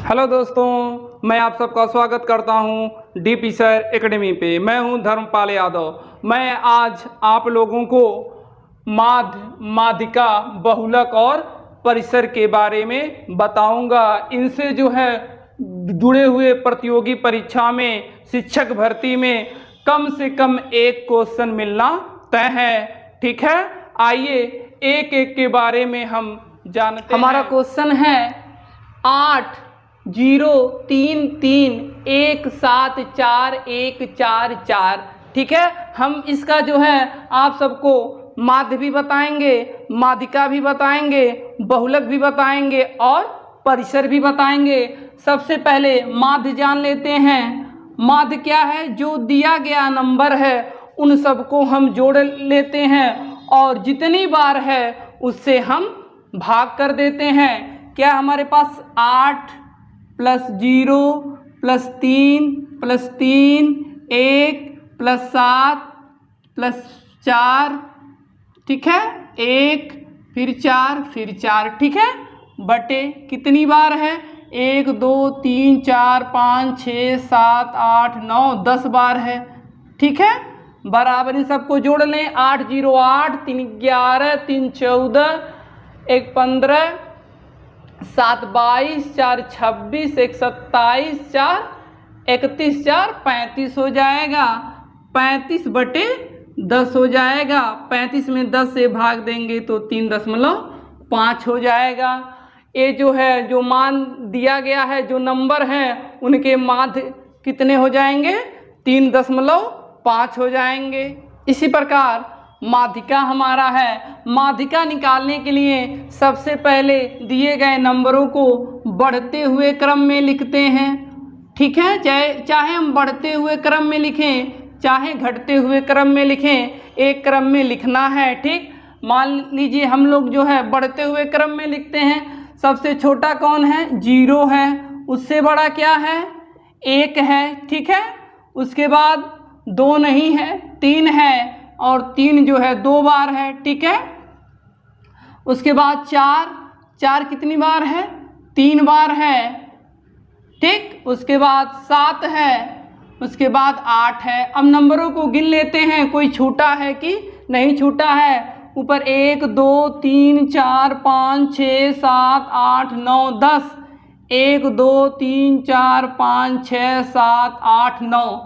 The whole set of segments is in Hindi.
हेलो दोस्तों, मैं आप सबका स्वागत करता हूं डीपी सर एकेडमी पे। मैं हूं धर्मपाल यादव। मैं आज आप लोगों को माध्यिका, बहुलक और परिसर के बारे में बताऊंगा। इनसे जो है जुड़े हुए प्रतियोगी परीक्षा में, शिक्षक भर्ती में कम से कम एक क्वेश्चन मिलना तय है। ठीक है, आइए एक एक के बारे में हम जानते हैं। हमारा क्वेश्चन है 80331744144। ठीक है, हम इसका जो है आप सबको माध्य भी बताएंगे, माध्यिका भी बताएंगे, बहुलक भी बताएंगे और परिसर भी बताएंगे। सबसे पहले माध्य जान लेते हैं। माध्य क्या है? जो दिया गया नंबर है उन सबको हम जोड़ लेते हैं और जितनी बार है उससे हम भाग कर देते हैं। क्या हमारे पास 8 + 0 + 3 + 3 1 + 7 + 4, ठीक है, 1 फिर 4 फिर 4, ठीक है, बटे कितनी बार है? 1 2 3 4 5 6 7 8 9 10 बार है। ठीक है, बराबर इन सबको जोड़ लें। 8 0 8, 3 11, 3 14, 1 15, 7 22, 4 26, 1 27, 4 31, 4 35 हो जाएगा। 35/10 हो जाएगा। 35 में 10 से भाग देंगे तो 3.5 हो जाएगा। ये जो है, जो मान दिया गया है, जो नंबर हैं उनके माध्य कितने हो जाएंगे? 3.5 हो जाएंगे। इसी प्रकार माध्यिका हमारा है। माध्यिका निकालने के लिए सबसे पहले दिए गए नंबरों को बढ़ते हुए क्रम में लिखते हैं। ठीक है, चाहे हम बढ़ते हुए क्रम में लिखें चाहे घटते हुए क्रम में लिखें, एक क्रम में लिखना है। ठीक, मान लीजिए हम लोग जो है बढ़ते हुए क्रम में लिखते हैं। सबसे छोटा कौन है? 0 है। उससे बड़ा क्या है? 1 है। ठीक है, उसके बाद 2 नहीं है, 3 है और 3 जो है 2 बार है। ठीक है, उसके बाद 4 कितनी बार है? 3 बार है। ठीक, उसके बाद 7 है, उसके बाद 8 है। अब नंबरों को गिन लेते हैं, कोई छूटा है कि नहीं छूटा है। ऊपर 1 2 3 4 5 6 7 8 9 10, 1 2 3 4 5 6 7 8 9,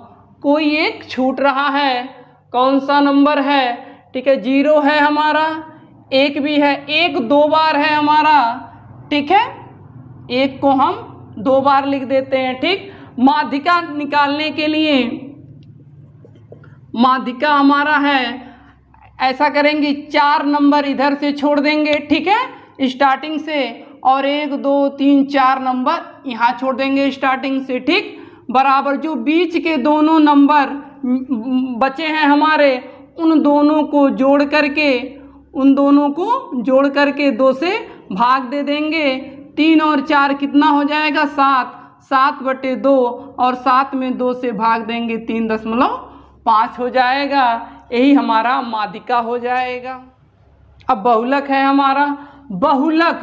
कोई एक छूट रहा है। कौन सा नंबर है? ठीक है, 0 है हमारा, 1 भी है, 1 2 बार है हमारा। ठीक है, 1 को हम 2 बार लिख देते हैं। ठीक, माध्यिका निकालने के लिए माध्यिका हमारा है, ऐसा करेंगे 4 नंबर इधर से छोड़ देंगे। ठीक है, स्टार्टिंग से, और 1 2 3 4 नंबर यहाँ छोड़ देंगे स्टार्टिंग से। ठीक, बराबर जो बीच के दोनों नंबर बचे हैं हमारे, उन दोनों को जोड़ करके 2 से भाग दे देंगे। 3 और 4 कितना हो जाएगा? 7/2, और 7 में 2 से भाग देंगे 3.5 हो जाएगा। यही हमारा माध्यिका हो जाएगा। अब बहुलक है हमारा। बहुलक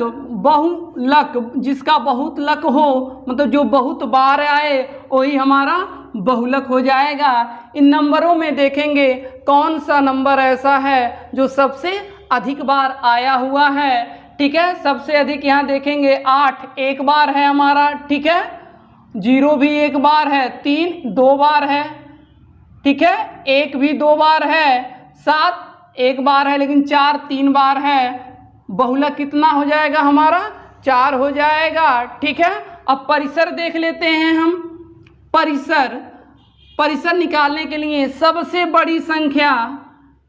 जिसका बहुत लक हो, मतलब जो बहुत बार आए, वही हमारा बहुलक हो जाएगा। इन नंबरों में देखेंगे कौन सा नंबर ऐसा है जो सबसे अधिक बार आया हुआ है। ठीक है, सबसे अधिक यहाँ देखेंगे 8 1 बार है हमारा। ठीक है, 0 भी 1 बार है, 3 2 बार है। ठीक है, 1 भी 2 बार है, 7 1 बार है, लेकिन 4 3 बार है। बहुलक कितना हो जाएगा हमारा? 4 हो जाएगा। ठीक है, अब परिसर देख लेते हैं हम। परिसर निकालने के लिए सबसे बड़ी संख्या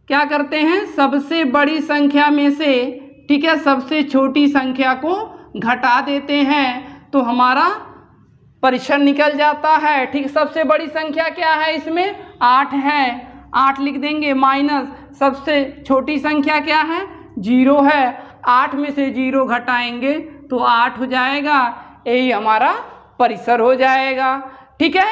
क्या करते हैं? सबसे बड़ी संख्या में से, ठीक है, सबसे छोटी संख्या को घटा देते हैं तो हमारा परिसर निकल जाता है। ठीक, सबसे बड़ी संख्या क्या है? इसमें 8 है, 8 लिख देंगे, माइनस सबसे छोटी संख्या क्या है? 0 है। 8 में से 0 घटाएंगे तो 8 हो जाएगा। यही हमारा परिसर हो जाएगा। ठीक है,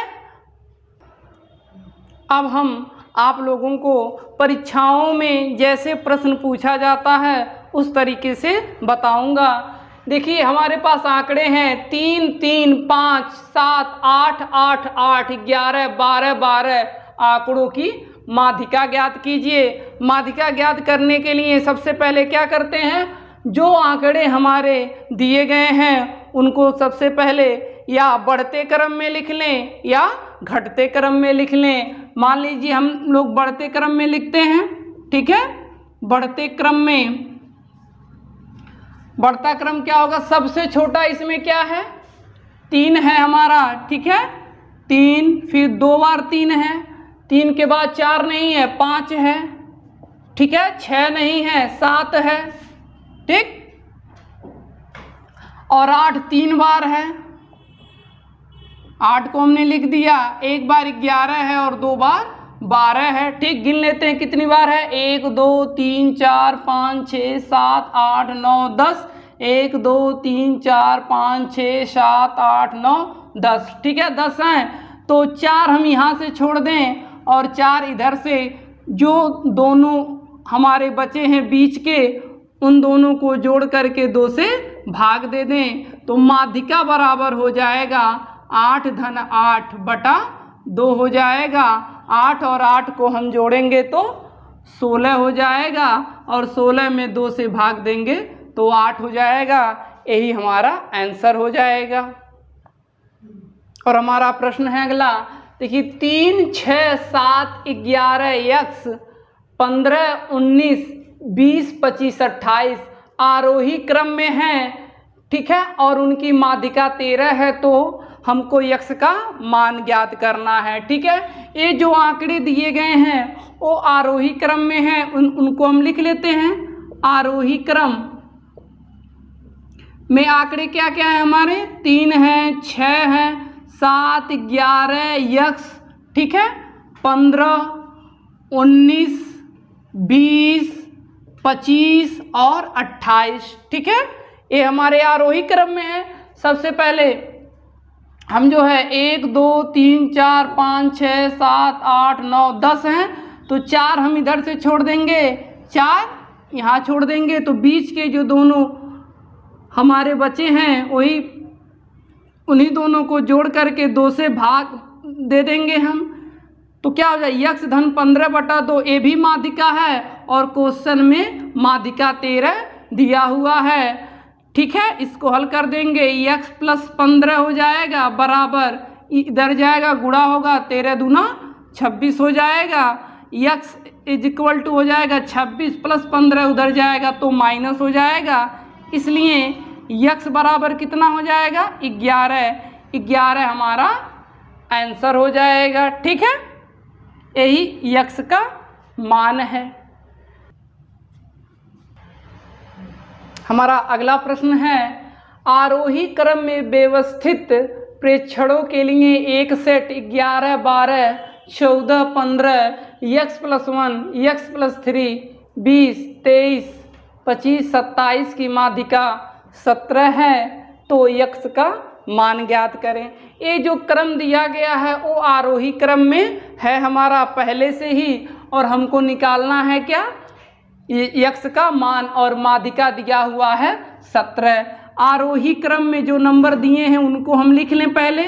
अब हम आप लोगों को परीक्षाओं में जैसे प्रश्न पूछा जाता है उस तरीके से बताऊंगा। देखिए हमारे पास आंकड़े हैं 3 3 5 7 8 8 8 11 12 12 आंकड़ों की माध्यिका ज्ञात कीजिए। माध्यिका ज्ञात करने के लिए सबसे पहले क्या करते हैं, जो आंकड़े हमारे दिए गए हैं उनको सबसे पहले या बढ़ते क्रम में लिख लें या घटते क्रम में लिख लें। मान लीजिए हम लोग बढ़ते क्रम में लिखते हैं, ठीक है। बढ़ते क्रम में, बढ़ता क्रम क्या होगा, सबसे छोटा इसमें क्या है 3 है हमारा, ठीक है। 3, फिर 2 बार 3 है, 3 के बाद 4 नहीं है 5 है, ठीक है। 6 नहीं है 7 है, ठीक। और 8 3 बार है, 8 को हमने लिख दिया, एक बार 11 है और 2 बार 12 है, ठीक। गिन लेते हैं कितनी बार है, 1 2 3 4 5 6 7 8 9 10, 1 2 3 4 5 6 7 8 9 10, ठीक है। 10 हैं तो 4 हम यहाँ से छोड़ दें और 4 इधर से, जो दोनों हमारे बचे हैं बीच के उन दोनों को जोड़ करके 2 से भाग दे दें तो माध्यिका बराबर हो जाएगा 8 धन 8 बटा 2 हो जाएगा। 8 और 8 को हम जोड़ेंगे तो 16 हो जाएगा और 16 में 2 से भाग देंगे तो 8 हो जाएगा। यही हमारा आंसर हो जाएगा। और हमारा प्रश्न है अगला, देखिए 3 6 7 11 x 15 19 20 25 28 आरोही क्रम में हैं, ठीक है। और उनकी माध्यिका 13 है तो हमको यक्ष का मान ज्ञात करना है, ठीक है। ये जो आंकड़े दिए गए हैं वो आरोही क्रम में हैं, उनको हम लिख लेते हैं। आरोही क्रम में आंकड़े क्या क्या है हमारे, 3 हैं 6 हैं 7 11 यक्ष, ठीक है। 15 19 20 25 और 28, ठीक है। ये हमारे आरोही क्रम में है। सबसे पहले हम जो है 1 2 3 4 5 6 7 8 9 10 हैं तो 4 हम इधर से छोड़ देंगे, 4 यहाँ छोड़ देंगे तो बीच के जो दोनों हमारे बचे हैं वही उन्हीं दोनों को जोड़ करके 2 से भाग दे देंगे हम तो क्या हो जाए यक्ष धन 15 बटा 2। ये भी माध्यिका है और क्वेश्चन में माध्यिका 13 दिया हुआ है, ठीक है। इसको हल कर देंगे, यक्ष प्लस 15 हो जाएगा बराबर, इधर जाएगा गुणा होगा 13 दूना 26 हो जाएगा। यक्ष इज इक्वल टू हो जाएगा 26 प्लस 15 उधर जाएगा तो माइनस हो जाएगा, इसलिए यक्ष बराबर कितना हो जाएगा 11। 11 हमारा आंसर हो जाएगा, ठीक है। यही यक्ष का मान है। हमारा अगला प्रश्न है, आरोही क्रम में व्यवस्थित प्रेक्षणों के लिए एक set 11 12 14 15 x plus 1 x plus 3 20 23 25 27 की माध्यिका 17 है तो यक्स का मान ज्ञात करें। ये जो क्रम दिया गया है वो आरोही क्रम में है हमारा पहले से ही, और हमको निकालना है क्या यक्स का मान, और माध्यिका दिया हुआ है 17। आरोही क्रम में जो नंबर दिए हैं उनको हम लिख लें पहले।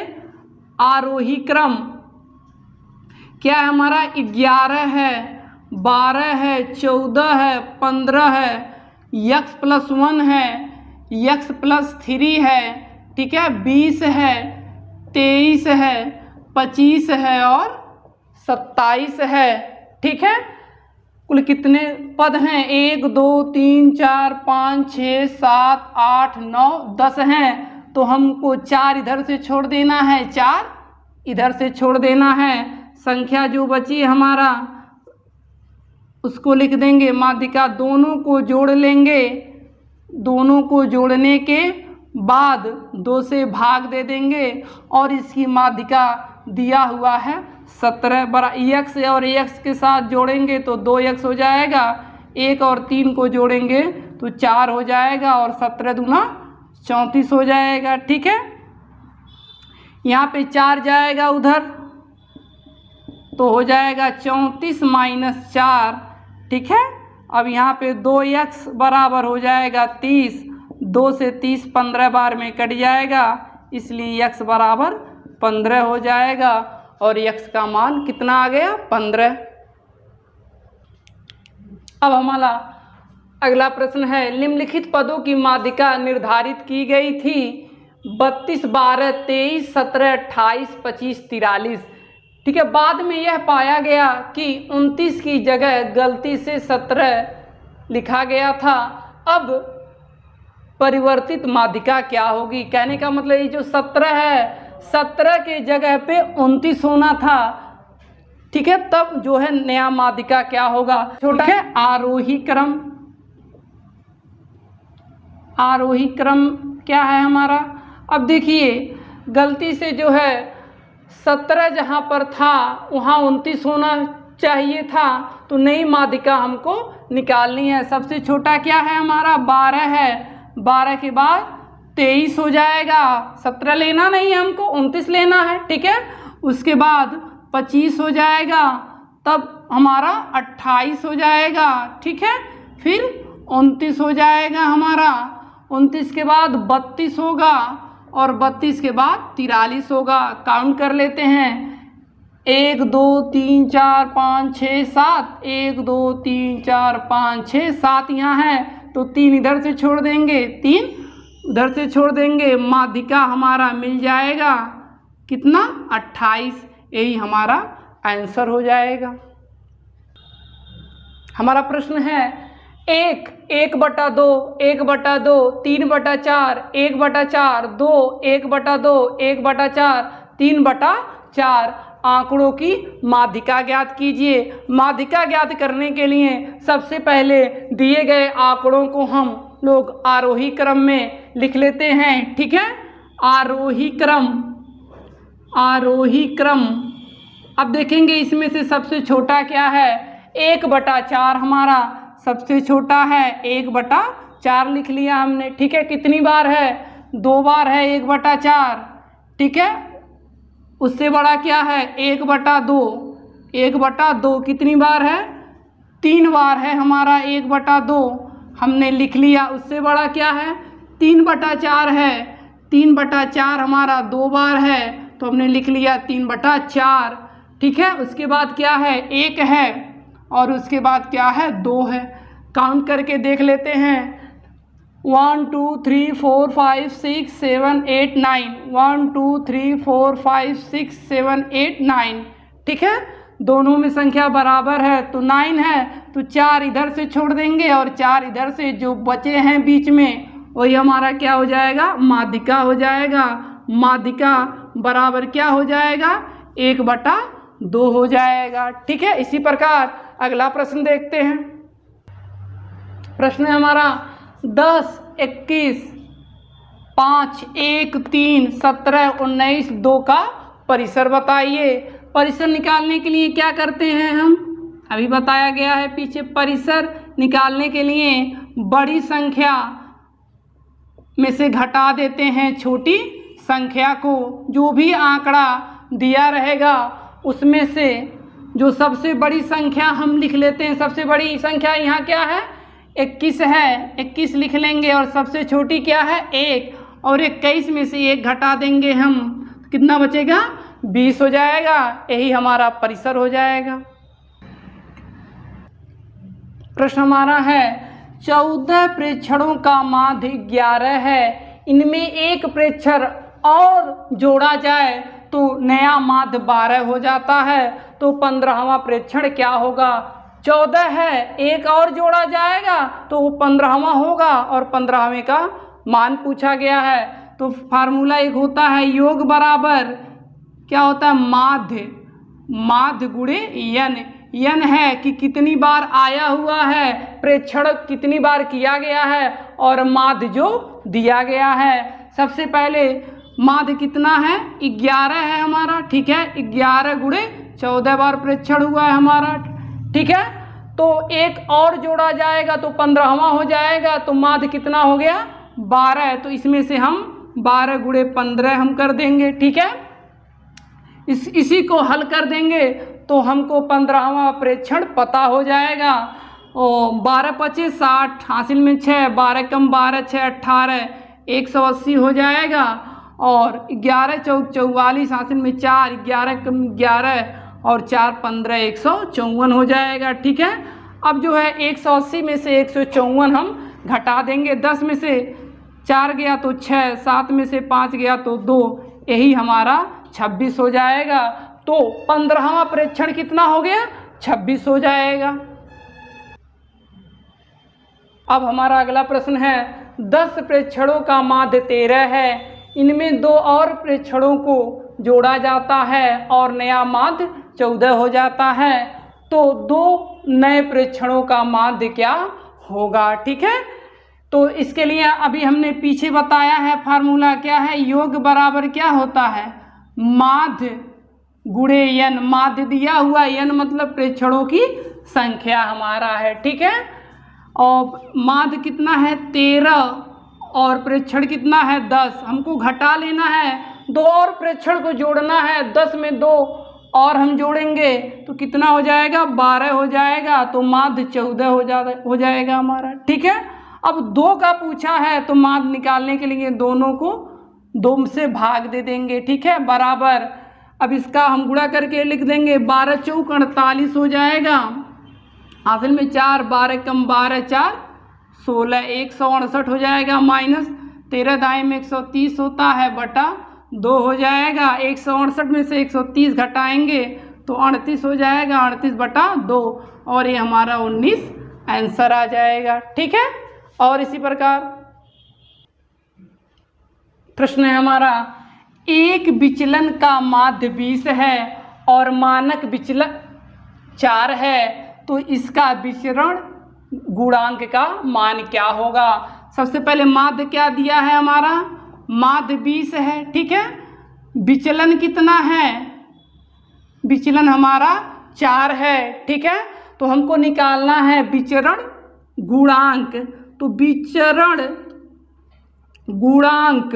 आरोही क्रम क्या है हमारा 11 है 12 है 14 है 15 है, यक्स प्लस 1 है यक्स प्लस 3 है, ठीक है, 20 है 23 है 25 है और 27 है, ठीक है। कुल कितने पद हैं 1 2 3 4 5 6 7 8 9 10 हैं तो हमको 4 इधर से छोड़ देना है, 4 इधर से छोड़ देना है। संख्या जो बची है हमारा उसको लिख देंगे, माध्यिका दोनों को जोड़ लेंगे, दोनों को जोड़ने के बाद 2 से भाग दे देंगे और इसकी माध्यिका दिया हुआ है 17 बरा एक्स और एक्स के साथ जोड़ेंगे तो 2x हो जाएगा, 1 और 3 को जोड़ेंगे तो 4 हो जाएगा और 17 दूना 34 हो जाएगा, ठीक है। यहाँ पे 4 जाएगा उधर तो हो जाएगा 34 माइनस 4, ठीक है। अब यहाँ पे 2x बराबर हो जाएगा 30, 2 से 30 15 बार में कट जाएगा, इसलिए x बराबर 15 हो जाएगा और x का मान कितना आ गया 15। अब हमारा अगला प्रश्न है, निम्नलिखित पदों की माध्यिका निर्धारित की गई थी 32 12 23 17 28 25 43। ठीक है, बाद में यह पाया गया कि 29 की जगह गलती से 17 लिखा गया था। अब परिवर्तित माध्यिका क्या होगी? कहने का मतलब ये जो 17 है, 17 के जगह पे 29 होना था। ठीक है, तब जो है नया माध्यिका क्या होगा? छोटा है आरोही क्रम। आरोही क्रम क्या है हमारा? अब देखिए, गलती से जो है 17 जहाँ पर था वहाँ 29 होना चाहिए था, तो नई माध्यिका हमको निकालनी है। सबसे छोटा क्या है हमारा? 12 है। 12 के बाद 23 हो जाएगा। 17 लेना नहीं है हमको, 29 लेना है। ठीक है, उसके बाद 25 हो जाएगा, तब हमारा 28 हो जाएगा। ठीक है, फिर 29 हो जाएगा हमारा। 29 के बाद 32 होगा और 32 के बाद 43 होगा। काउंट कर लेते हैं, 1 2 3 4 5 6 7, 1 2 3 4 5 6 7 यहाँ है, तो 3 इधर से छोड़ देंगे, 3 उधर से छोड़ देंगे, माध्यिका हमारा मिल जाएगा कितना? 28। यही हमारा आंसर हो जाएगा। हमारा प्रश्न है 1 1/2 1/2 3/4 1/4 2 1/2 1/4 3/4 आंकड़ों की माध्यिका ज्ञात कीजिए। माध्यिका ज्ञात करने के लिए सबसे पहले दिए गए आंकड़ों को हम लोग आरोही क्रम में लिख लेते हैं। ठीक है, आरोही क्रम, आरोही क्रम। अब देखेंगे इसमें से सबसे छोटा क्या है? 1/4 हमारा सबसे छोटा है, 1/4 लिख लिया हमने। ठीक है, कितनी बार है? 2 बार है 1/4। ठीक है, उससे बड़ा क्या है? 1/2। 1/2 कितनी बार है? 3 बार है हमारा 1/2, हमने लिख लिया। उससे बड़ा क्या है? 3/4 है। 3/4 हमारा 2 बार है, तो हमने लिख लिया 3/4। ठीक है, उसके बाद क्या है? 1 है और उसके बाद क्या है? 2 है। काउंट करके देख लेते हैं, 1 2 3 4 5 6 7 8 9, 1 2 3 4 5 6 7 8 9। ठीक है, दोनों में संख्या बराबर है तो 9 है, तो 4 इधर से छोड़ देंगे और 4 इधर से, जो बचे हैं बीच में वही हमारा क्या हो जाएगा? माध्यिका हो जाएगा। माध्यिका बराबर क्या हो जाएगा? 1/2 हो जाएगा। ठीक है, इसी प्रकार अगला प्रश्न देखते हैं। प्रश्न है हमारा 10 21 5 1 3 17 19 2 का परिसर बताइए। परिसर निकालने के लिए क्या करते हैं हम? अभी बताया गया है पीछे। परिसर निकालने के लिए बड़ी संख्या में से घटा देते हैं छोटी संख्या को। जो भी आंकड़ा दिया रहेगा उसमें से जो सबसे बड़ी संख्या हम लिख लेते हैं। सबसे बड़ी संख्या यहाँ क्या है? 21 है, 21 लिख लेंगे। और सबसे छोटी क्या है? 1, और 21 में से 1 घटा देंगे हम, कितना बचेगा? 20 हो जाएगा। यही हमारा परिसर हो जाएगा। प्रश्न हमारा है 14 प्रेक्षणों का माध्य 11 है, इनमें एक प्रेक्षण और जोड़ा जाए तो नया माध्य 12 हो जाता है, तो 15वां प्रेक्षण क्या होगा? 14 है, एक और जोड़ा जाएगा तो वो 15वां होगा और 15वें का मान पूछा गया है। तो फार्मूला एक होता है योग बराबर क्या होता है? माध्य, माध्य गुणे यन। यन है कि कितनी बार आया हुआ है, प्रेक्षण कितनी बार किया गया है, और माध्य जो दिया गया है। सबसे पहले माध्य कितना है? 11 है हमारा। ठीक है, 11 गुणे 14 बार प्रेक्षण हुआ है हमारा। ठीक है, तो एक और जोड़ा जाएगा तो 15वां हो जाएगा, तो माध्य कितना हो गया? 12। तो इसमें से हम 12 गुणे 15 हम कर देंगे। ठीक है, इसी को हल कर देंगे तो हमको 15वां प्रेक्षण पता हो जाएगा। और 12 पचे 60, हासिल में 6, 12 कम 12 6 18, 180 हो जाएगा। और 11 चौक 44, हासिल में 4, 11 कम 11 और 4 15, 154 हो जाएगा। ठीक है, अब जो है 180 में से 154 हम घटा देंगे। 10 में से 4 गया तो 6, 7 में से 5 गया तो 2, यही हमारा 26 हो जाएगा। तो 15वां प्रेक्षण कितना हो गया? 26 हो जाएगा। अब हमारा अगला प्रश्न है, 10 प्रेक्षणों का माध्य 13 है, इनमें 2 और प्रेक्षणों को जोड़ा जाता है और नया माध्य 14 हो जाता है, तो 2 नए प्रेक्षणों का माध्य क्या होगा? ठीक है, तो इसके लिए अभी हमने पीछे बताया है, फार्मूला क्या है, योग बराबर क्या होता है, माध्य गुणे n। माध्य दिया हुआ n मतलब प्रेक्षणों की संख्या हमारा है। ठीक है, और माध्य कितना है 13 और प्रेक्षण कितना है 10, हमको घटा लेना है, 2 और प्रेक्षण को जोड़ना है, 10 में 2 और हम जोड़ेंगे तो कितना हो जाएगा, 12 हो जाएगा, तो माध्य 14 हो जाएगा हमारा। ठीक है, अब 2 का पूछा है तो माध्य निकालने के लिए दोनों को 2 से भाग दे देंगे। ठीक है, बराबर, अब इसका हम गुणा करके लिख देंगे, 12 चौक 48 हो जाएगा, हासिल में 4, 12 कम 12 4 16, 168 हो जाएगा, माइनस 13 दाएं में 130 होता है, बटा 2 हो जाएगा। 168 में से 130 घटाएंगे तो 38 हो जाएगा, 38 बटा 2, और ये हमारा 19 आंसर आ जाएगा। ठीक है, और इसी प्रकार प्रश्न है हमारा, एक विचलन का माध्य 20 है और मानक विचलन 4 है, तो इसका विचरण गुणांक का मान क्या होगा? सबसे पहले माध्य क्या दिया है हमारा, माध्य 20 है। ठीक है, विचलन कितना है, विचलन हमारा 4 है। ठीक है, तो हमको निकालना है विचरण गुणांक, तो विचरण गुणांक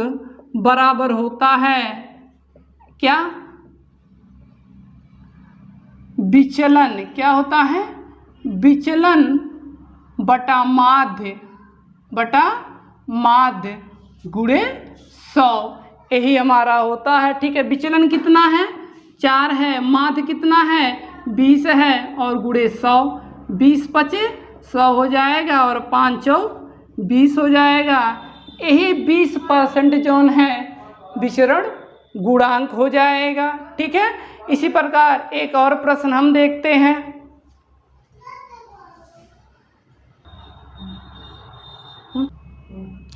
बराबर होता है क्या, विचलन क्या होता है, विचलन बटा माध्य गुणे 100, यही हमारा होता है। ठीक है, विचलन कितना है 4 है, माध्य कितना है 20 है और गुणे 100, 20 पचे 100 हो जाएगा और 5 चौक 20 हो जाएगा, यही 20% जोन है विचरण गुणांक हो जाएगा। ठीक है, इसी प्रकार एक और प्रश्न हम देखते हैं।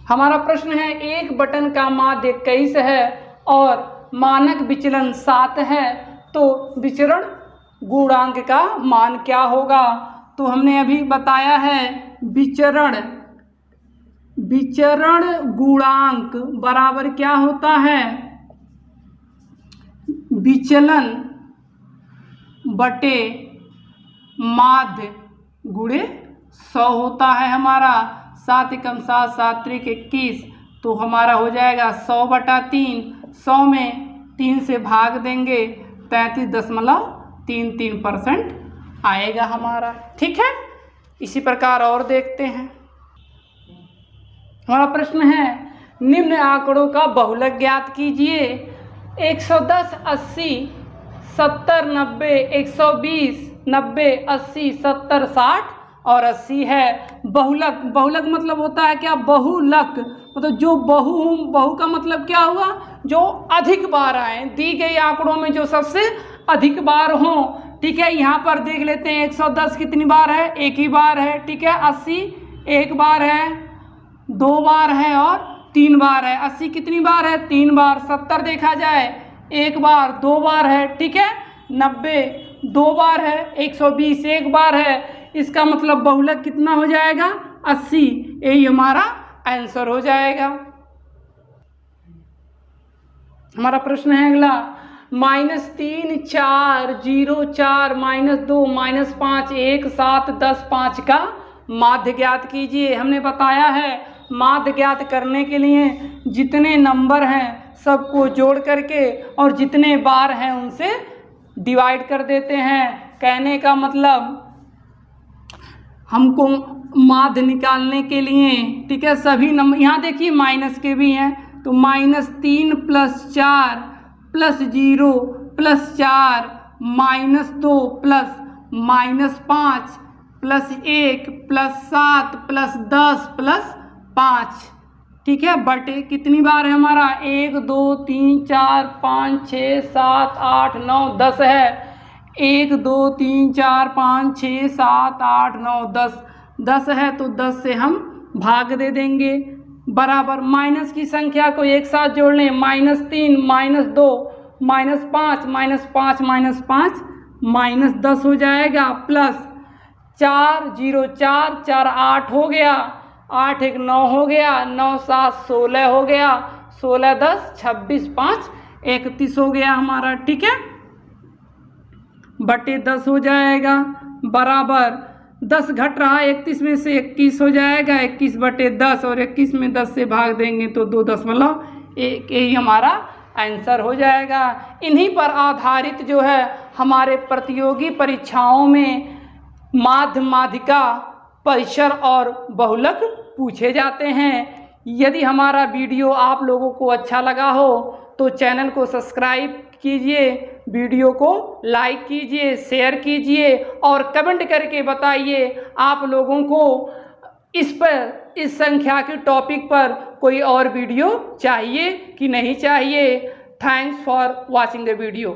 हमारा प्रश्न है, एक बटन का माध्य 21 है और मानक विचलन 7 है, तो विचरण गुणांक का मान क्या होगा? तो हमने अभी बताया है विचरण गुणांक बराबर क्या होता है, विचलन बटे माध्य गुणे 100 होता है हमारा। 7 एकम 7, 7 त्रिक 21, तो हमारा हो जाएगा 100 बटा 3, 100 में 3 से भाग देंगे, 33.33% आएगा हमारा। ठीक है, इसी प्रकार और देखते हैं। हमारा प्रश्न है, निम्न आंकड़ों का बहुलक ज्ञात कीजिए। 110, 80, 70, 90, 120, 90, 80, 70, 60 और 80 है। बहुलक मतलब होता है क्या, बहुलक मतलब जो बहु का मतलब क्या हुआ, जो अधिक बार आए, दी गई आंकड़ों में जो सबसे अधिक बार हों। ठीक है, यहाँ पर देख लेते हैं 110 कितनी बार है, एक ही बार है। ठीक है, 80 एक बार है, 2 बार है और 3 बार है। 80 कितनी बार है, 3 बार। 70 देखा जाए 1 बार 2 बार है। ठीक है, 90 2 बार है, 120 1 बार है। इसका मतलब बहुलक कितना हो जाएगा, 80, यही हमारा आंसर हो जाएगा। हमारा प्रश्न है अगला, -3 4 0 4 -2 -5 1 7 10 5 का माध्य ज्ञात कीजिए। हमने बताया है माध्य ज्ञात करने के लिए जितने नंबर हैं सबको जोड़ करके और जितने बार हैं उनसे डिवाइड कर देते हैं। कहने का मतलब हमको माध्य निकालने के लिए, ठीक है, सभी नंबर यहाँ देखिए माइनस के भी हैं, तो -3 + 4 + 0 + 4 -2 प्लस -5 + 1 + 7 + 10 + 5, ठीक है, बटे कितनी बार है हमारा 1 2 3 4 5 6 7 8 9 10 है, 1 2 3 4 5 6 7 8 9 10 है, तो 10 से हम भाग दे देंगे, बराबर माइनस की संख्या को एक साथ जोड़ लें, -3 -2 -5 -5 -5 -10 हो जाएगा, प्लस 4 0 4 4 8 हो गया, 8 1 9 हो गया, 9 7 16 हो गया, 16 10 26 5 31 हो गया हमारा, ठीक है, बटे 10 हो जाएगा, बराबर 10 घट रहा है 31 में से 21 हो जाएगा, 21 बटे 10, और 21 में 10 से भाग देंगे तो 2.1 यही हमारा आंसर हो जाएगा। इन्हीं पर आधारित जो है हमारे प्रतियोगी परीक्षाओं में माध्य, माध्यिका, परिसर और बहुलक पूछे जाते हैं। यदि हमारा वीडियो आप लोगों को अच्छा लगा हो तो चैनल को सब्सक्राइब कीजिए, वीडियो को लाइक कीजिए, शेयर कीजिए और कमेंट करके बताइए आप लोगों को इस संख्या के टॉपिक पर कोई और वीडियो चाहिए कि नहीं चाहिए। Thanks for watching the video.